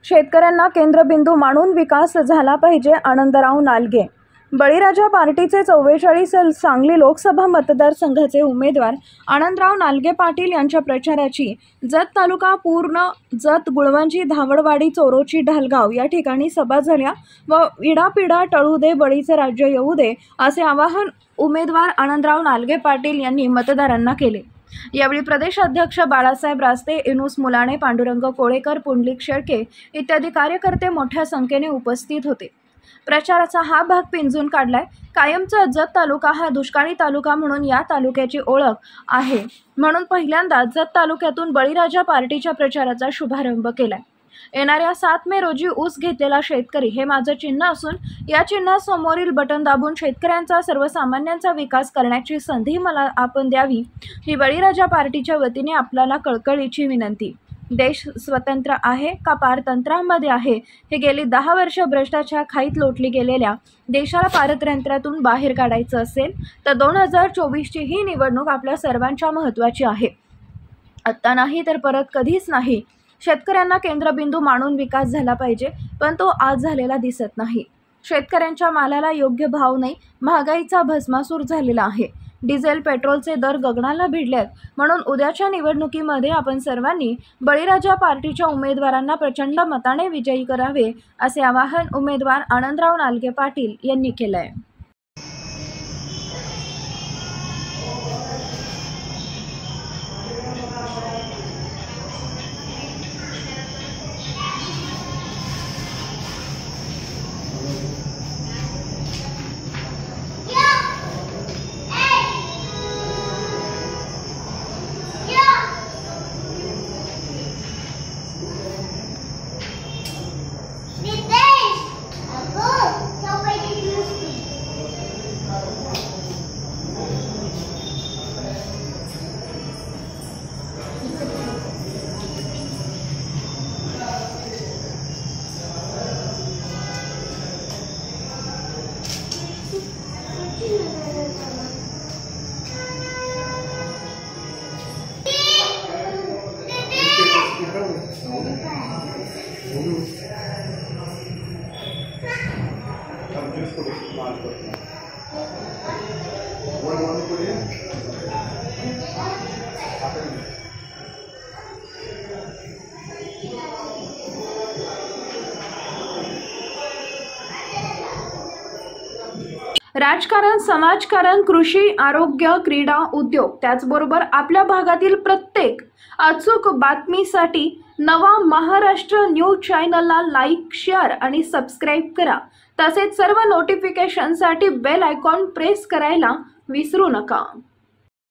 शेतकऱ्यांना केंद्रबिंदू मानून विकास झाला पाहिजे. आनंदराव नालगे. बळीराजा पार्टीचे 44 सांगली लोकसभा मतदारसंघाचे उमेदवार आनंदराव नालगे पाटील यांच्या प्रचाराची जत तालुका पूर्ण जत गुळवंजी धावडवाडी चोरोची ढालगाव या ठिकाणी सभा झाल्या व इडापिडा टळू दे बळीचे राज्य येऊ दे असे आवाहन उमेदवार आनंदराव नालगे पाटील यांनी मतदारांना केले. यावेळी प्रदेश अध्यक्ष बाळासाहेब रास्ते, इनुस मुलाणे, पांडुरंग कोळेकर, पुंडलिक शेळके इत्यादी कार्यकर्ते मोठ्या संख्येने उपस्थित होते. प्रचाराचा हा भाग पिंजून काढलाय. कायमचा जत तालुका हा दुष्काळी तालुका म्हणून या तालुक्याची ओळख आहे, म्हणून पहिल्यांदा जत तालुक्यातून बळीराजा पार्टीच्या प्रचाराचा शुभारंभ केलाय. येणाऱ्या 7 मे रोजी ऊस घेतलेला शेतकरी हे माझं चिन्ह असून या चिन्हासमोरील बटन दाबून शेतकऱ्यांचा, सर्वसामान्यांचा विकास करण्याची संधी मला आपण द्यावी ही बळीराजा पार्टीच्या वतीने आपल्याला कळकळीची विनंती. देश स्वतंत्र आहे का पारतंत्र्यामध्ये आहे? हे गेली 10 वर्ष भ्रष्टाचार खाईत लोटली गेलेल्या देशाला पारतंत्र्यातून बाहेर काढायचं असेल तर 2024ची ही निवडणूक आपल्या सर्वांच्या महत्त्वाची आहे. आत्ता नाही तर परत कधीच नाही. शेतकऱ्यांना केंद्रबिंदू मानून विकास झाला पाहिजे, पण तो आज झालेला दिसत नाही. शेतकऱ्यांच्या मालाला योग्य भाव नाही. महागाईचा भस्मासूर झालेला आहे. डिझेल, पेट्रोलचे दर गगनाला भिडलेत. म्हणून उद्याच्या निवडणुकीमध्ये आपण सर्वांनी बळीराजा पार्टीच्या उमेदवारांना प्रचंड मताने विजयी करावे असे आवाहन उमेदवार आनंदराव नालगे पाटील यांनी केले आहे. राजकारण, समाजकारण, कृषी, आरोग्य, क्रीडा, उद्योग त्याचबरोबर आपल्या भागातील प्रत्येक अचूक बातमीसाठी नवा महाराष्ट्र न्यूज चॅनलला लाईक, शेअर आणि सबस्क्राईब करा. तसेच सर्व नोटिफिकेशनसाठी बेल आयकॉन प्रेस करायला विसरू नका.